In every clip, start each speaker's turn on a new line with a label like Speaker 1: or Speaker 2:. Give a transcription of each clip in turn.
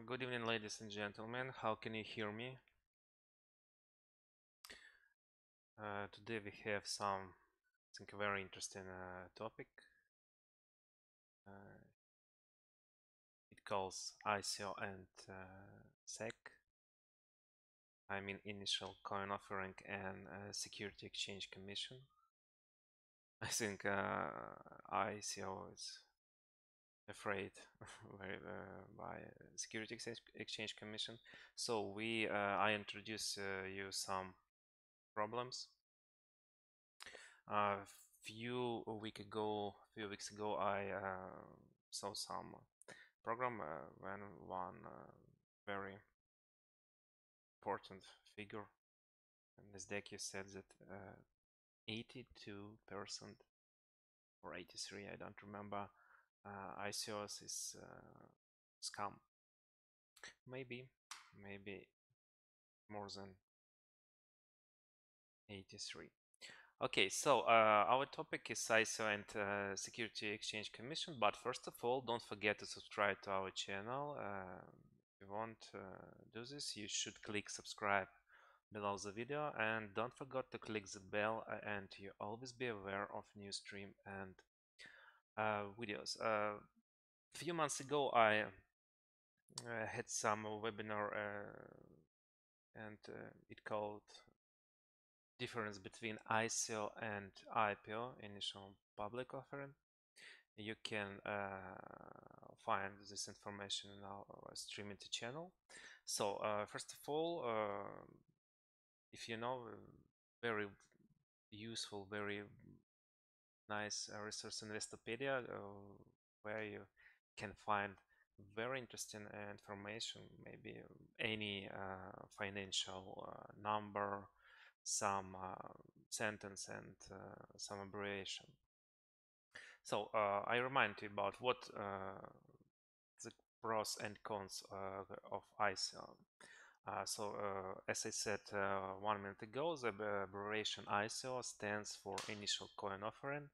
Speaker 1: Good evening, ladies and gentlemen. How can you hear me? Today we have some, I think, a very interesting topic. Uh, it calls ICO and SEC. I mean, Initial Coin Offering and Security Exchange Commission. I think ICO is afraid by Security Exchange Commission. So I introduce you some problems. Few weeks ago, I saw some program when one very important figure in this deck said that 82% or 83, I don't remember, ICOs is scam. Maybe more than 83. Okay, so our topic is ICO and Security Exchange Commission, but first of all, don't forget to subscribe to our channel. If you want to do this, you should click subscribe below the video, and don't forget to click the bell, and you always be aware of new stream and videos. A few months ago, I had some webinar, and it called difference between ICO and IPO, initial public offering. You can find this information in our streaming channel. So first of all, if you know, very useful, very nice resource Investopedia, where you can find very interesting information, maybe any financial number, some sentence, and some abbreviation. So I remind you about what the pros and cons of ICO. As I said 1 minute ago, the abbreviation ICO stands for Initial Coin Offering,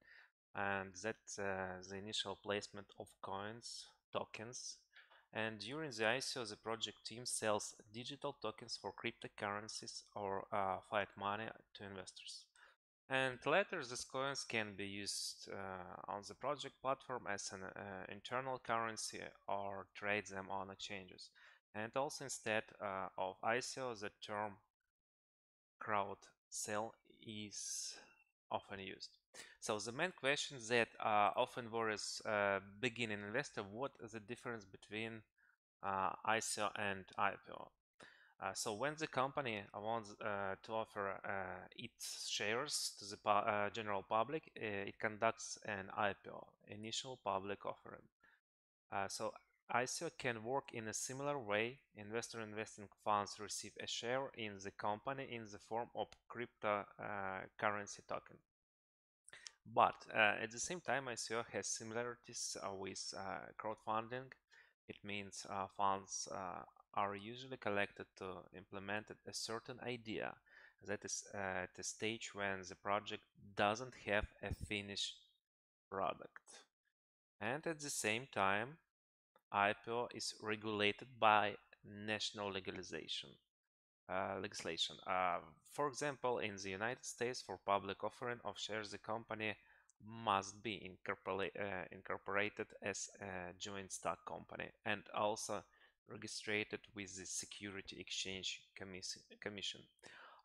Speaker 1: and that's the initial placement of coins, tokens. And during the ICO, the project team sells digital tokens for cryptocurrencies or fiat money to investors. And later, these coins can be used on the project platform as an internal currency or trade them on exchanges. And also, instead of ICO, the term crowd sell is often used. So the main question that often worries beginning investor: what is the difference between ICO and IPO? So when the company wants to offer its shares to the general public, it conducts an IPO, initial public offering. So ICO can work in a similar way. Investor investing funds receive a share in the company in the form of cryptocurrency token. But at the same time, ICO has similarities with crowdfunding. It means funds are usually collected to implement a certain idea that is at a stage when the project doesn't have a finished product. And at the same time, IPO is regulated by national legislation. For example, in the United States, for public offering of shares, the company must be incorporated as a joint stock company and also registered with the Securities and Exchange Commission.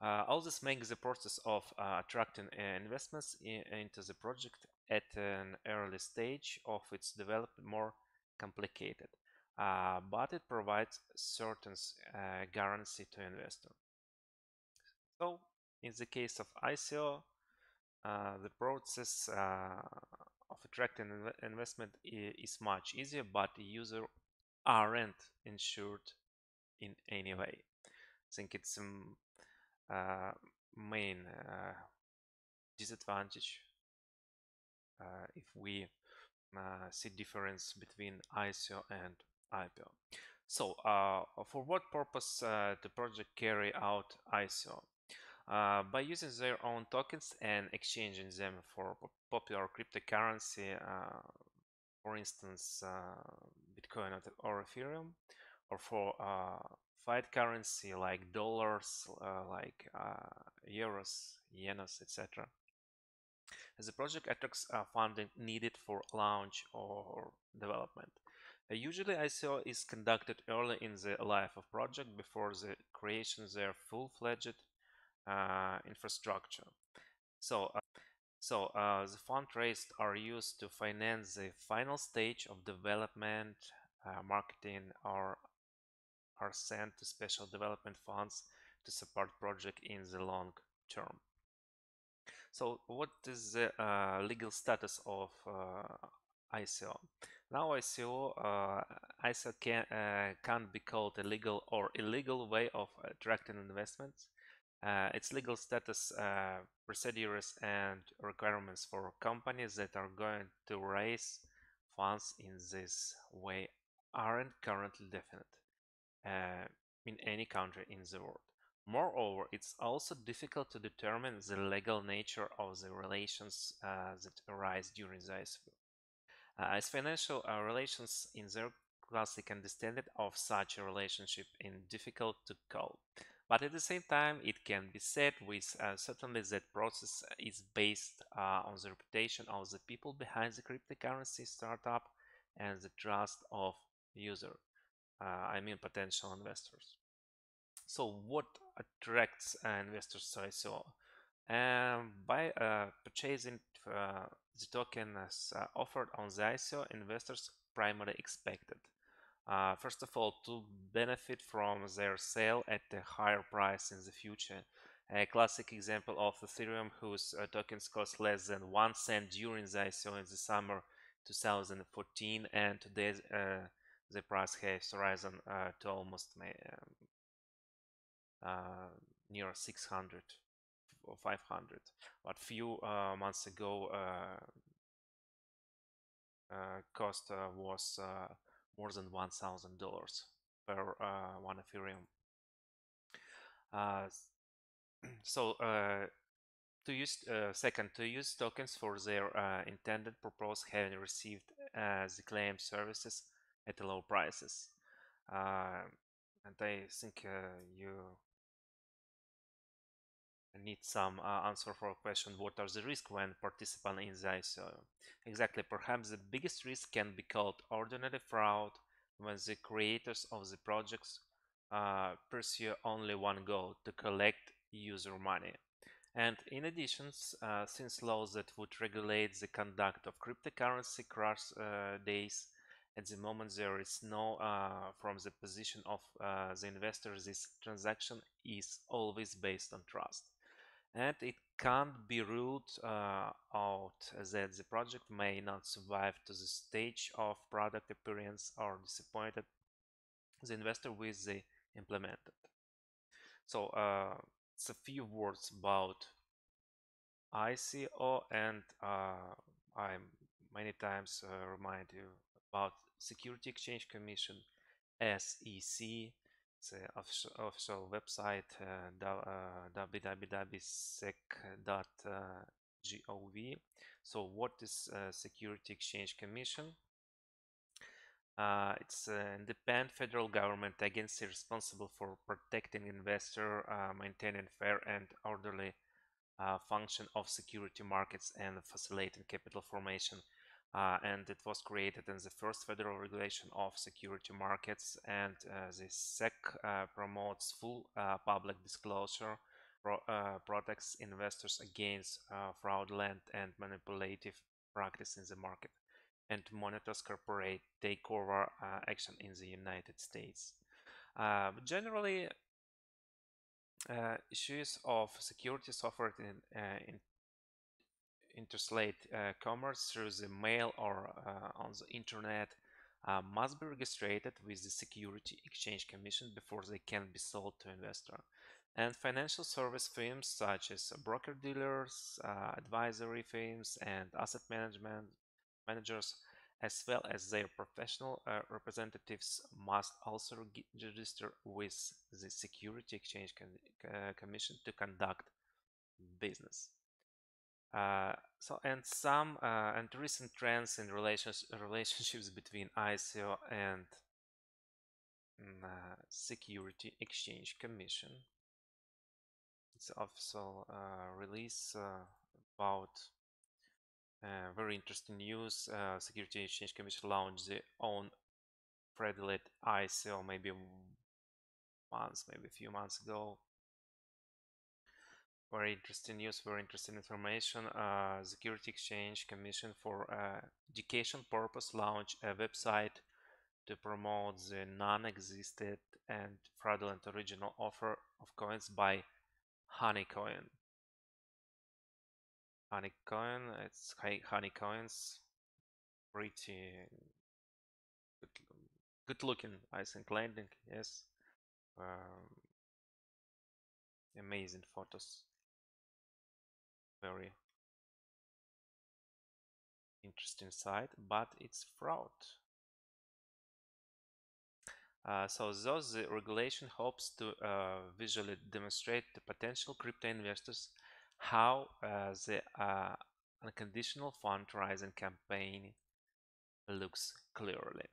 Speaker 1: All this makes the process of attracting investments into the project at an early stage of its development more complicated, but it provides certain guarantee to investor. So, in the case of ICO, the process of attracting investment is much easier, but the user aren't insured in any way. I think it's main disadvantage if we see difference between ICO and IPO. So, for what purpose the project carry out ICO? By using their own tokens and exchanging them for popular cryptocurrency, for instance, Bitcoin or Ethereum, or for fiat currency like dollars, like euros, yenes, etc. The project attracts funding needed for launch or development. Usually ICO is conducted early in the life of project before the creation of their full-fledged infrastructure. So, the funds raised are used to finance the final stage of development, marketing, or are sent to special development funds to support project in the long term. So what is the legal status of ICO? Now ICO can't be called a legal or illegal way of attracting investments. Its legal status, procedures and requirements for companies that are going to raise funds in this way aren't currently definite uh, in any country in the world. Moreover, it's also difficult to determine the legal nature of the relations that arise during the ICO. As financial relations in their classic understanding of such a relationship is difficult to call. But at the same time, it can be said with certainty that process is based on the reputation of the people behind the cryptocurrency startup and the trust of user, I mean potential investors. So what attracts investors to ICO? By purchasing the token as offered on the ICO, investors primarily expected, first of all, to benefit from their sale at a higher price in the future. A classic example of Ethereum, whose tokens cost less than 1 cent during the ICO in the summer 2014, and today the price has risen to almost uh, near 600 or 500. But few months ago, cost was more than $1,000 per one Ethereum. So to use tokens for their intended purpose, having received the claimed services at low prices. And I think you need some answer for a question: what are the risks when participating in the ICO? Exactly, perhaps the biggest risk can be called ordinary fraud, when the creators of the projects pursue only one goal: to collect user money. And in addition, since laws that would regulate the conduct of cryptocurrency crash days, at the moment there is no, from the position of the investor, this transaction is always based on trust. And it can't be ruled out that the project may not survive to the stage of product appearance or disappointed the investor with the implemented. So it's a few words about ICO, and I many times remind you about Security Exchange Commission, SEC, the official website, www.sec.gov. So what is Security Exchange Commission? It's an independent federal government agency responsible for protecting investor, maintaining fair and orderly function of security markets and facilitating capital formation. And it was created in the first federal regulation of security markets, and the SEC promotes full public disclosure, protects investors against fraudulent and manipulative practice in the market, and monitors corporate takeover action in the United States. Generally, issues of securities offered in interstate commerce through the mail or on the internet must be registered with the Security Exchange Commission before they can be sold to investor. And financial service firms such as broker dealers, advisory firms, and asset management managers, as well as their professional representatives, must also register with the Security Exchange Commission to conduct business. And recent trends in relationships between ICO and Security Exchange Commission. It's official release about very interesting news. Security Exchange Commission launched their own prejudice ICO maybe a few months ago. Very interesting news, very interesting information. Security Exchange Commission for education purpose launched a website to promote the non-existent and fraudulent original offer of coins by Honeycoin. Honeycoin, it's Honey coins, pretty good, good looking, I think, landing, yes. Um, Amazing photos, very interesting site, but it's fraud. So thus the regulation hopes to visually demonstrate to potential crypto investors how the unconditional fundraising campaign looks clearly.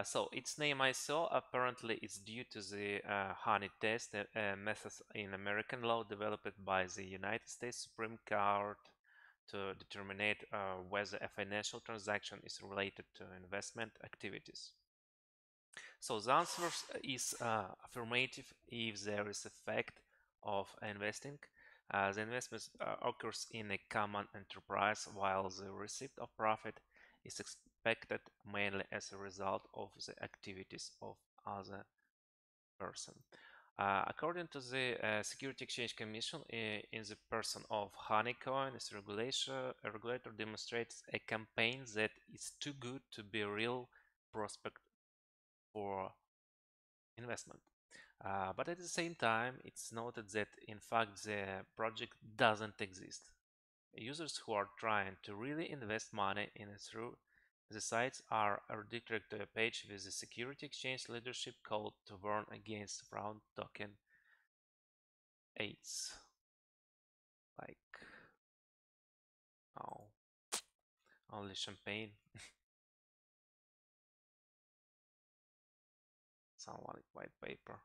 Speaker 1: So its name ICO apparently is due to the honey test method in American law developed by the United States Supreme Court to determine whether a financial transaction is related to investment activities. So the answer is affirmative if there is effect of investing. The investment occurs in a common enterprise while the receipt of profit is expected mainly as a result of the activities of other person. According to the Security Exchange Commission, in the person of Honeycoin, this regulator demonstrates a campaign that is too good to be a real prospect for investment. But at the same time, it's noted that in fact the project doesn't exist. Users who are trying to really invest money in it through the sites are redirected to a page with the Security Exchange leadership called to warn against fraud token aids. Like, oh, only champagne. Sound like white paper.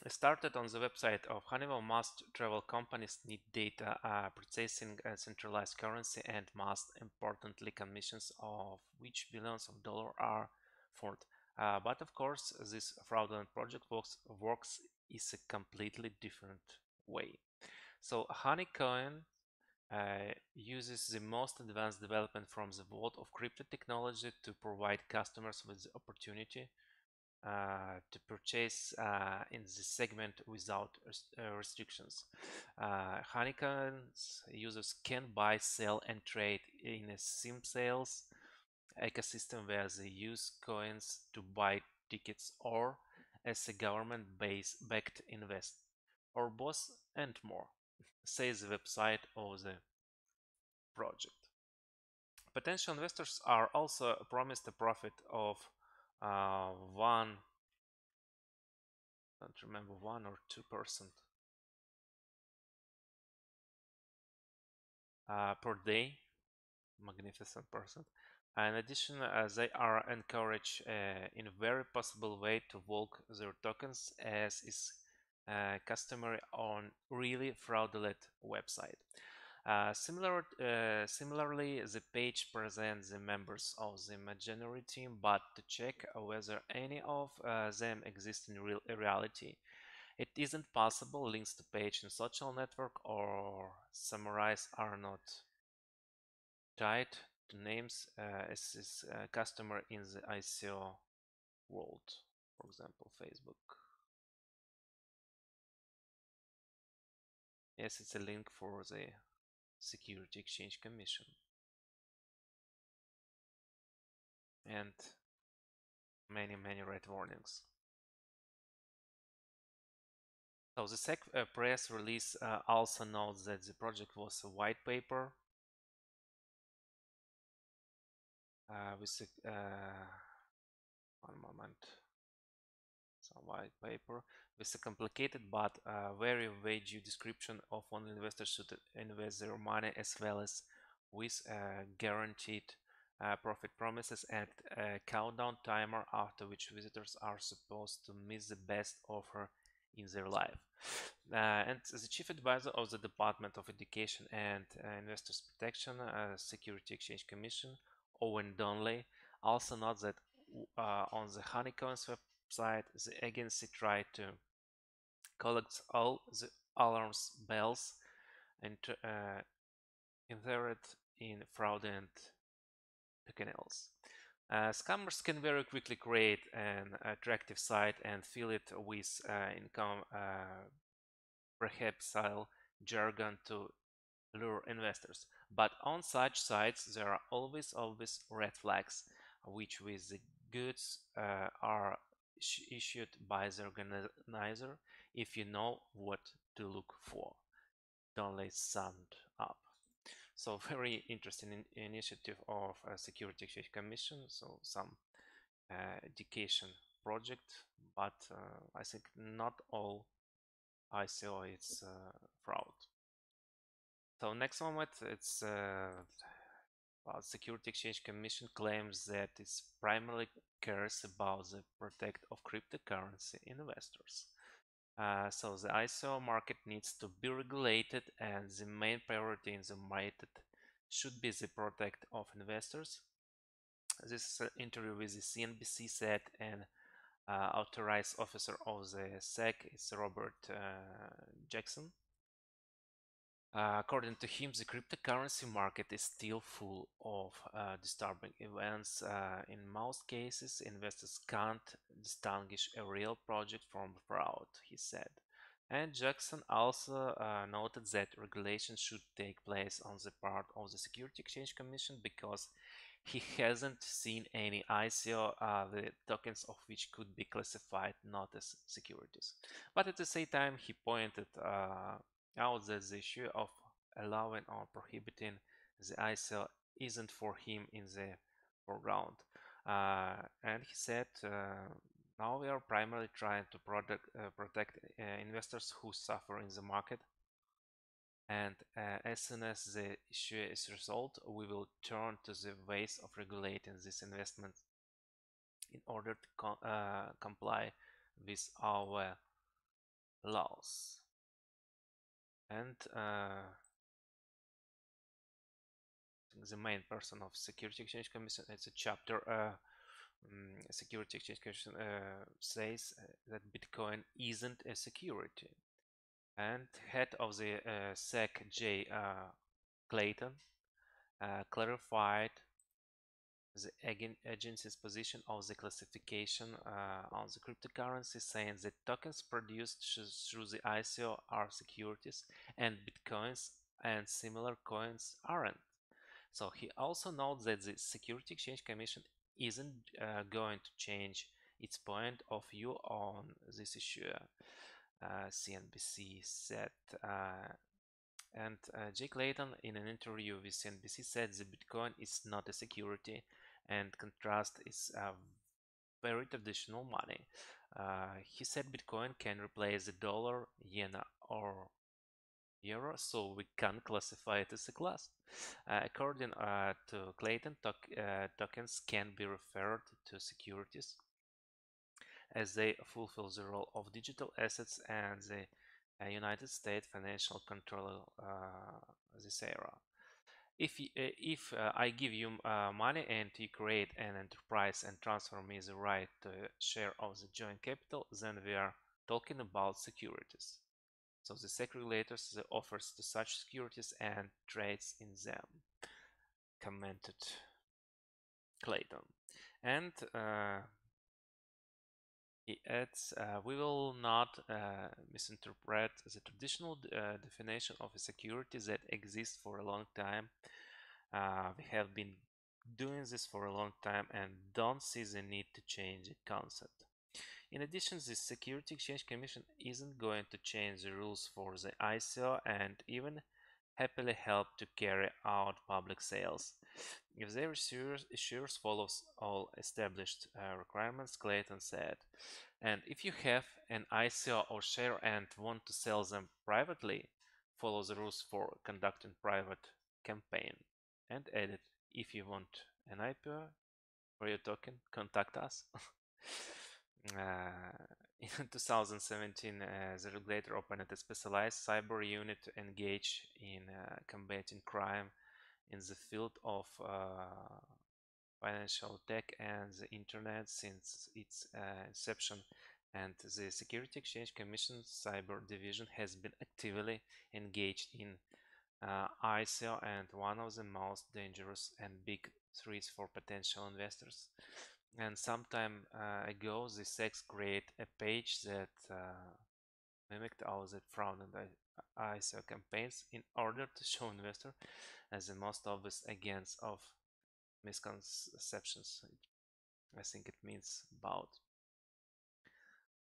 Speaker 1: Started on the website of Honeywell. Most travel companies need data processing a centralized currency and most importantly commissions of which billions of dollars are formed. But of course this fraudulent project works is a completely different way. So Honeycoin uses the most advanced development from the world of crypto technology to provide customers with the opportunity to purchase in this segment without restrictions. Honeycomb's users can buy, sell, and trade in a sim sales ecosystem where they use coins to buy tickets or as a government-backed invest, or both and more, says the website of the project. Potential investors are also promised a profit of one, I don't remember, 1 or 2% per day. Magnificent percent. In addition, they are encouraged in a very possible way to walk their tokens as is customary on really fraudulent website. Similarly, the page presents the members of the Imaginary team, but to check whether any of them exist in reality, it isn't possible. Links to page in social network or summarize are not tied to names as is customer in the ICO world, for example, Facebook. Yes, it's a link for the Security Exchange Commission. And many red warnings. So the SEC press release also notes that the project was a white paper with one moment. So white paper with a complicated but very vague description of when investors should invest their money as well as with guaranteed profit promises and a countdown timer after which visitors are supposed to miss the best offer in their life. And the chief advisor of the Department of Education and Investors Protection, Security Exchange Commission, Owen Donnelly, also notes that on the Honeycomb's website, the agency tried to collect all the alarms bells and inherit in fraudulent canals. Scammers can very quickly create an attractive site and fill it with income prehensile jargon to lure investors. But on such sites, there are always red flags, which with the goods are issued by the organizer if you know what to look for. Don't let summed up. So very interesting initiative of Security Exchange Commission. So some education project, but I think not all ICO is fraud. So next moment, it's Security Exchange Commission claims that it primarily cares about the protect of cryptocurrency investors. So the ICO market needs to be regulated, and the main priority in the market should be the protect of investors. This interview with the CNBC said, and authorized officer of the SEC is Robert Jackson. According to him, the cryptocurrency market is still full of disturbing events. In most cases, investors can't distinguish a real project from fraud, he said. And Jackson also noted that regulation should take place on the part of the Security Exchange Commission because he hasn't seen any ICO, the tokens of which could be classified not as securities. But at the same time, he pointed out that the issue of allowing or prohibiting the ICO isn't for him in the foreground. And he said, now we are primarily trying to protect investors who suffer in the market. And as soon as the issue is resolved, we will turn to the ways of regulating this investment in order to comply with our laws. And the main person of Security Exchange Commission, it's a chapter Security Exchange Commission says that Bitcoin isn't a security. And head of the SEC, Jay Clayton, clarified the agency's position of the classification on the cryptocurrency, saying that tokens produced through the ICO are securities and Bitcoins and similar coins aren't. So he also notes that the Security Exchange Commission isn't going to change its point of view on this issue, CNBC said. And Jake Layton, in an interview with CNBC, said the Bitcoin is not a security, and contrast is very traditional money. He said Bitcoin can replace the dollar, yen, or euro, so we can classify it as a class. According to Clayton, tokens can be referred to securities as they fulfill the role of digital assets and the United States financial control this era. If I give you money and you create an enterprise and transfer me the right to share of the joint capital, then we are talking about securities. So the SEC regulators the offers to such securities and trades in them, commented Clayton. And he adds, we will not misinterpret the traditional definition of a security that exists for a long time. We have been doing this for a long time and don't see the need to change the concept. In addition, the Security Exchange Commission isn't going to change the rules for the ICO and even happily help to carry out public sales. If their issuers follows all established requirements, Clayton said. And if you have an ICO or share and want to sell them privately, follow the rules for conducting private campaign and added. If you want an IPO for your token, contact us. In 2017, the regulator opened a specialized cyber unit to engage in combating crime in the field of financial tech and the internet since its inception, and the Security Exchange Commission cyber division has been actively engaged in ICO and one of the most dangerous and big threats for potential investors. And some time ago, the SEC created a page that mimicked all the fraudulent ICO campaigns in order to show investors as the most obvious against of misconceptions. I think it means about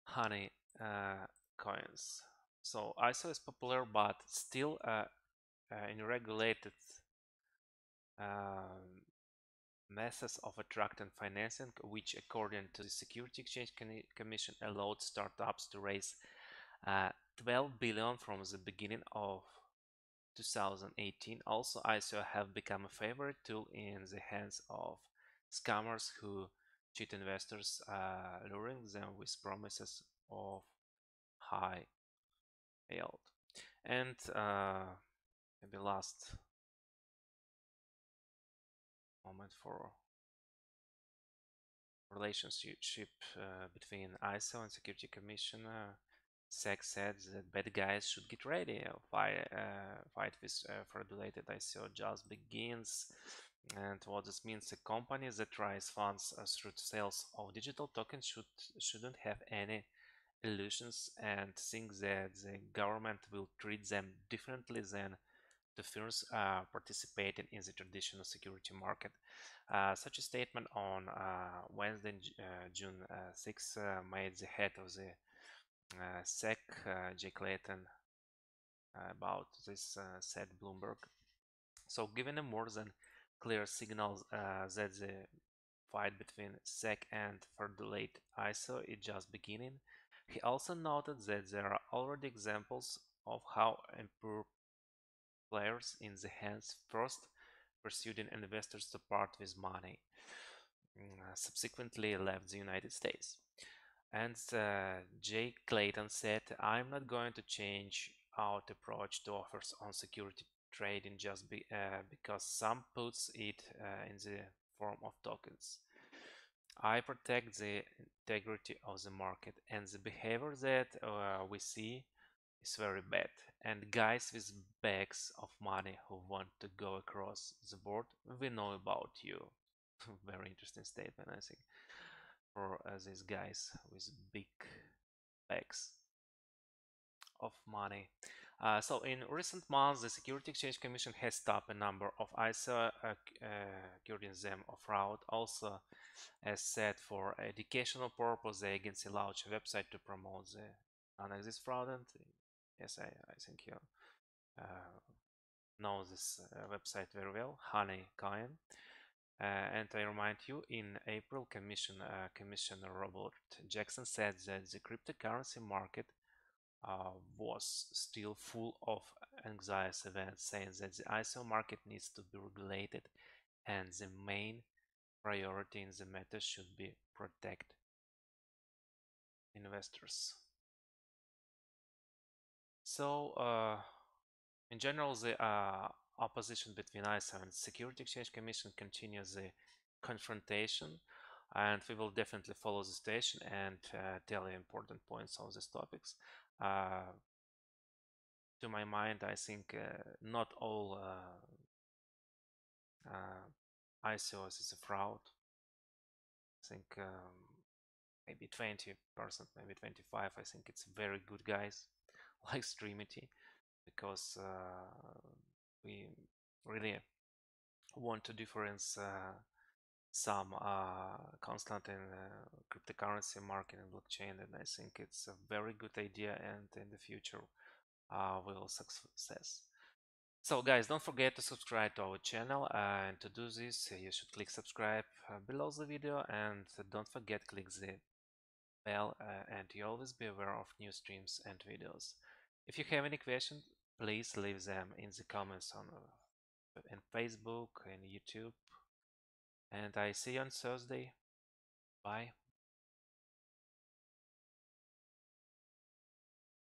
Speaker 1: honey coins. So ICO is popular, but still in regulated methods of attracting financing, which according to the Security Exchange Commission allowed startups to raise 12 billion from the beginning of 2018. Also, ICO have become a favorite tool in the hands of scammers who cheat investors, luring them with promises of high yield. And maybe last moment for relationship between ISO and Security Commission. SEC said that bad guys should get ready. Fight with fraudulated ICO just begins. And what this means, a company that raise funds through sales of digital tokens shouldn't have any illusions and think that the government will treat them differently than the firms participating in the traditional security market. Such a statement on Wednesday, June 6, made the head of the SEC, Jake Layton, about this, said Bloomberg. So, given a more than clear signal that the fight between SEC and fraudulent ISO is just beginning, he also noted that there are already examples of how improved players in the hands first persuading investors to part with money, subsequently left the United States. And Jake Clayton said, I'm not going to change our approach to offers on security trading just because some puts it in the form of tokens. I protect the integrity of the market, and the behavior that we see is very bad. And guys with bags of money who want to go across the board, we know about you. Very interesting statement, I think, for these guys with big bags of money. So in recent months, the Security Exchange Commission has stopped a number of ICO, accusing them of fraud. Also, as said, for educational purpose, the agency launched a website to promote the non-exist fraudulent. Yes, I think you know this website very well, Honey Coin. And I remind you, in April, Commissioner Robert Jackson said that the cryptocurrency market was still full of anxious events, saying that the ICO market needs to be regulated and the main priority in the matter should be protect investors. So, in general, the opposition between ICO and Security Exchange Commission continues the confrontation, and we will definitely follow the station and tell you important points on these topics. To my mind, I think not all ICOs is a fraud. I think maybe 20%, maybe 25%. I think it's very good guys like Streamity, because we really want to difference some constant in cryptocurrency market and blockchain, and I think it's a very good idea, and in the future will success. So guys, don't forget to subscribe to our channel, and to do this you should click subscribe below the video, and don't forget click the bell, and you always be aware of new streams and videos. If you have any questions, please leave them in the comments on and Facebook and YouTube. And I see you on Thursday. Bye.